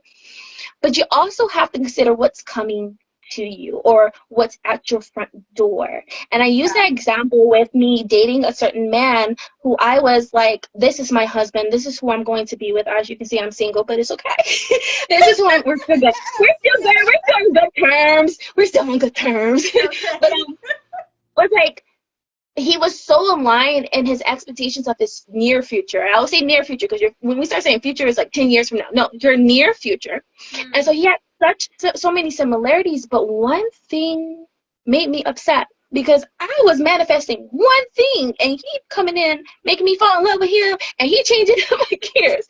But you also have to consider what's coming to you or what's at your front door. And I use that example with me dating a certain man who I was like, this is my husband. This is who I'm going to be with. As you can see, I'm single, but it's okay. This is who we're still good. We're still good. We're still on good terms. We're still on good terms. But was like, he was so aligned in his expectations of his near future. I will say near future because when we start saying future, it's like 10 years from now. No, your near future. And so he had so many similarities, but one thing made me upset because I was manifesting one thing and he coming in, making me fall in love with him, and he changing my gears.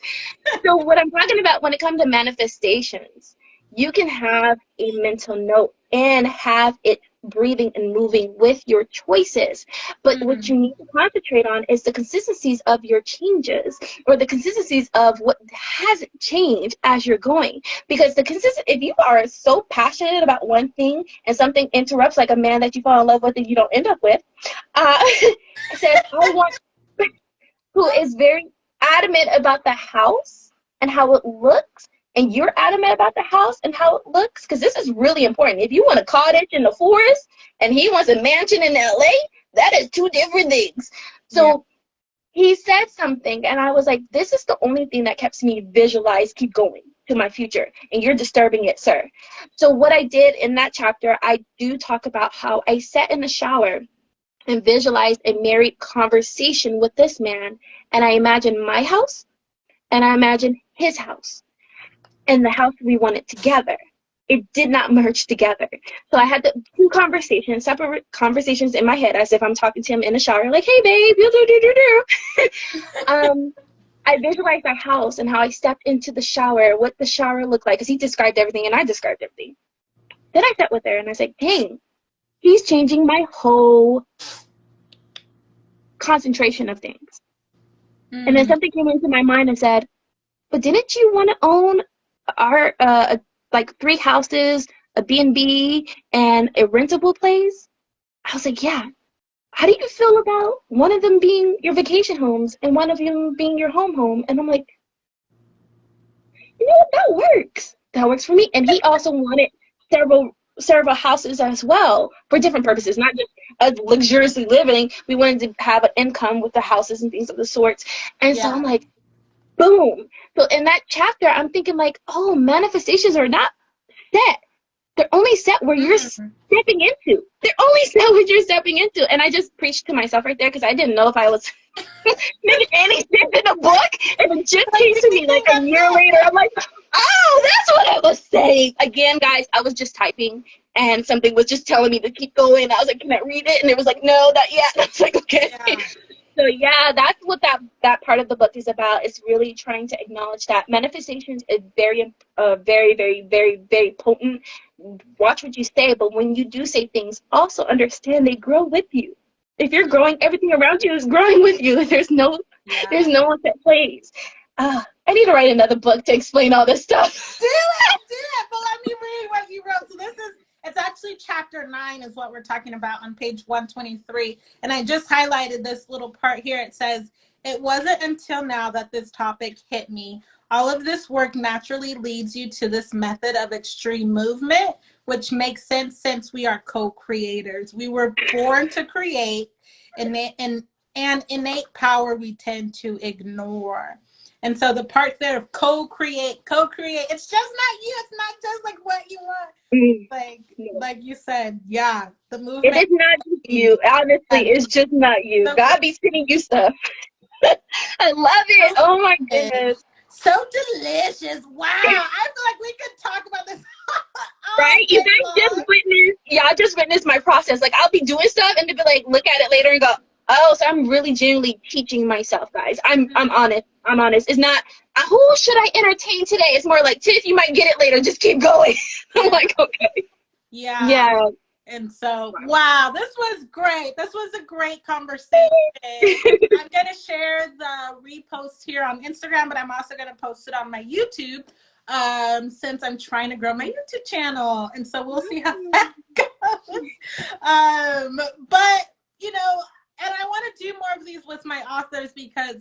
So what I'm talking about when it comes to manifestations, you can have a mental note and have it breathing and moving with your choices. But what you need to concentrate on is the consistencies of your changes, or the consistencies of what hasn't changed as you're going. Because if you are so passionate about one thing and something interrupts, like a man that you fall in love with and you don't end up with, says, I want, who is very adamant about the house and how it looks, and you're adamant about the house and how it looks, because this is really important. If you want a cottage in the forest and he wants a mansion in LA, that is two different things. So he said something, and I was like, this is the only thing that keeps me visualize, keep going to my future, and you're disturbing it, sir. So what I did in that chapter, I do talk about how I sat in the shower and visualized a married conversation with this man, and I imagined my house, and I imagined his house, and the house we wanted together. It did not merge together. So I had the two conversations, separate conversations in my head, as if I'm talking to him in the shower, like, hey, babe, I visualized our house and how I stepped into the shower, what the shower looked like, because he described everything and I described everything. Then I sat with her and I said, dang, he's changing my whole concentration of things. And then something came into my mind and said, but didn't you want to own our like 3 houses, a B&B, and a rentable place? I was like, yeah. How do you feel about one of them being your vacation homes and one of them being your home? And I'm like, you know what, that works. That works for me. And he also wanted several houses as well for different purposes, not just us luxuriously living. We wanted to have an income with the houses and things of the sorts. And so I'm like, boom. So in that chapter, I'm thinking like, oh, manifestations are not set. They're only set where you're stepping into. They're only set where you're stepping into. And I just preached to myself right there because I didn't know if I was making any sense in the book. And it just came to me like a year later. I'm like, oh, that's what I was saying. Again, guys, I was just typing and something was just telling me to keep going. I was like, can I read it? And it was like, no, not yet. I was like, okay. Yeah. So yeah, that's what that part of the book is about. It's really trying to acknowledge that manifestations is very, very, very, very, very potent. Watch what you say, but when you do say things, also understand they grow with you. If you're growing, everything around you is growing with you. There's no one that plays. I need to write another book to explain all this stuff. Do it. But let me read what you wrote. So it's actually chapter 9 is what we're talking about on page 123. And I just highlighted this little part here. It says, it wasn't until now that this topic hit me. All of this work naturally leads you to this method of extreme movement, which makes sense since we are co-creators. We were born to create, and innate power we tend to ignore. And so the part there of co-create, it's just not you. It's not just like what you want. Like you said, the movement. It is not just you. Honestly, it's just not you. God be sending you stuff. I love it. Oh my goodness. So delicious. Wow. I feel like we could talk about this. Right? You guys just witnessed my process. Like, I'll be doing stuff and they'll be like, look at it later and go, oh, so I'm really genuinely teaching myself, guys. I'm honest. I'm honest. It's not, who should I entertain today? It's more like, Tiff, you might get it later. Just keep going. I'm like, okay. Yeah. And so, wow, this was great. This was a great conversation. I'm going to share the repost here on Instagram, but I'm also going to post it on my YouTube since I'm trying to grow my YouTube channel. And so we'll see how that goes. But, you know, and I want to do more of these with my authors because,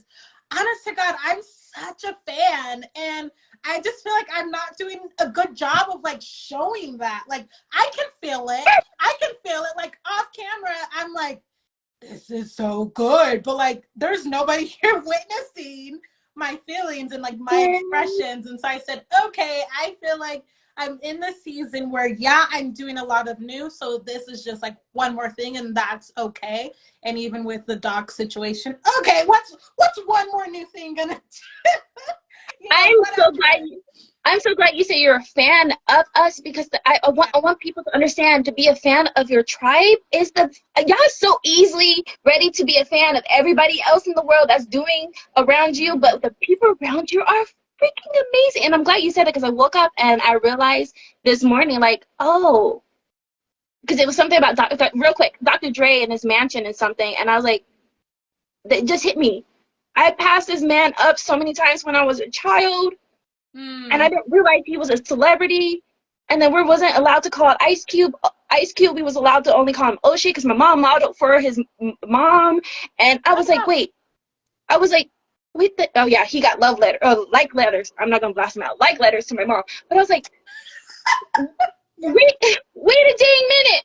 honest to God, I'm such a fan, and I just feel like I'm not doing a good job of like showing that. Like, I can feel it. I can feel it. Like, off camera, I'm like, this is so good, but like, there's nobody here witnessing my feelings and like my expressions. And so I said, okay, I feel like I'm in the season where, yeah, I'm doing a lot of new. So this is just like one more thing, and that's okay. And even with the dog situation, okay, what's one more new thing gonna do? You know, I'm so glad you say you're a fan of us, because I want people to understand, to be a fan of your tribe is y'all so easily ready to be a fan of everybody else in the world that's doing around you, but the people around you are freaking amazing. And I'm glad you said it, because I woke up and I realized this morning, like, oh, because it was something about real quick, Dr. Dre and his mansion and something, and I was like, that just hit me. I passed this man up so many times when I was a child. And I didn't realize he was a celebrity. And then we wasn't allowed to call it Ice Cube. Ice Cube, we was allowed to only call him Oshie, because my mom modeled for his mom. And I was like, wait. Oh yeah, he got like letters. I'm not gonna blast him out. Like letters to my mom. But I was like, wait a dang minute.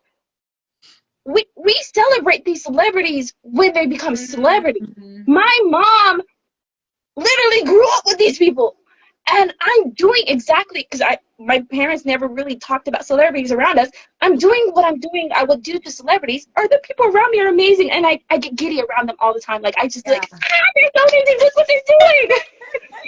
We celebrate these celebrities when they become celebrities. My mom literally grew up with these people. And I'm doing exactly, because my parents never really talked about celebrities around us. I'm doing what I'm doing, I would do to celebrities, or the people around me are amazing, and I get giddy around them all the time. Like, I just like, they're so amazing, look what they're doing.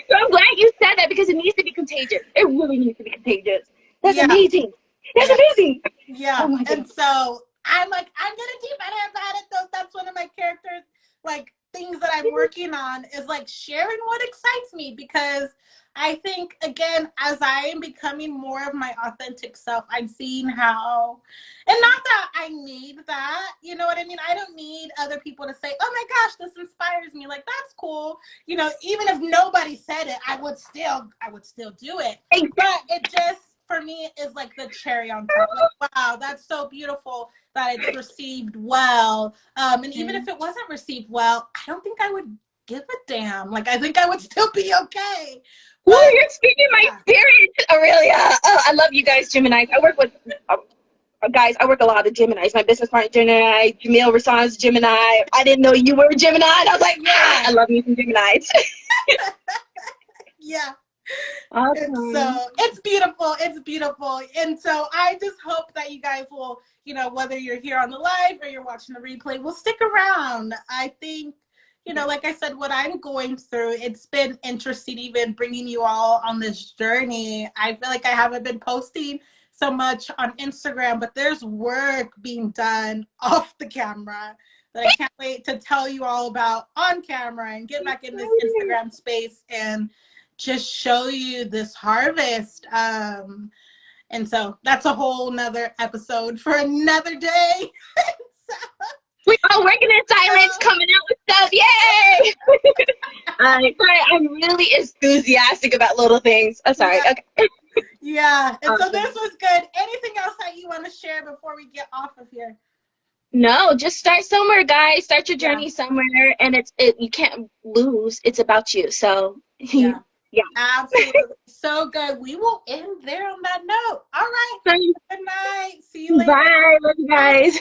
So I'm glad you said that, because it needs to be contagious. It really needs to be contagious. That's amazing. That's amazing. Yeah. Oh my goodness. And so I'm like, I'm gonna do better about it, though. That's one of my characters, like, things that I'm working on, is like sharing what excites me, because I think, again, as I am becoming more of my authentic self, I'm seeing how, and not that I need that, you know what I mean? I don't need other people to say, oh my gosh, this inspires me. Like, that's cool. You know, even if nobody said it, I would still do it. But it just, for me, is like the cherry on top. Like, wow, that's so beautiful that it's received well. And even if it wasn't received well, I don't think I would give a damn. Like, I think I would still be okay. Well, you're speaking my spirit, Aurelia. Oh, I love you guys, Geminis. I work with guys. I work a lot of Geminis. My business partner, Gemini. Jamil Rasan's Gemini. I didn't know you were a Gemini. And I was like, I love you some Geminis. Yeah. Awesome. And so it's beautiful. It's beautiful. And so I just hope that you guys will, you know, whether you're here on the live or you're watching the replay, will stick around. I think, you know, like I said, what I'm going through, it's been interesting even bringing you all on this journey. I feel like I haven't been posting so much on Instagram, but there's work being done off the camera that I can't wait to tell you all about on camera, and get back in this Instagram space and just show you this harvest. And so that's a whole nother episode for another day. We're all working in silence, coming out with stuff. Yay! I'm really enthusiastic about little things. I'm sorry. Yeah. Okay. Yeah. And so this was good. Anything else that you want to share before we get off of here? No, just start somewhere, guys. Start your journey somewhere, and you can't lose. It's about you. So yeah. Absolutely. So good. We will end there on that note. All right. Good night. See you later. Bye. Love you guys.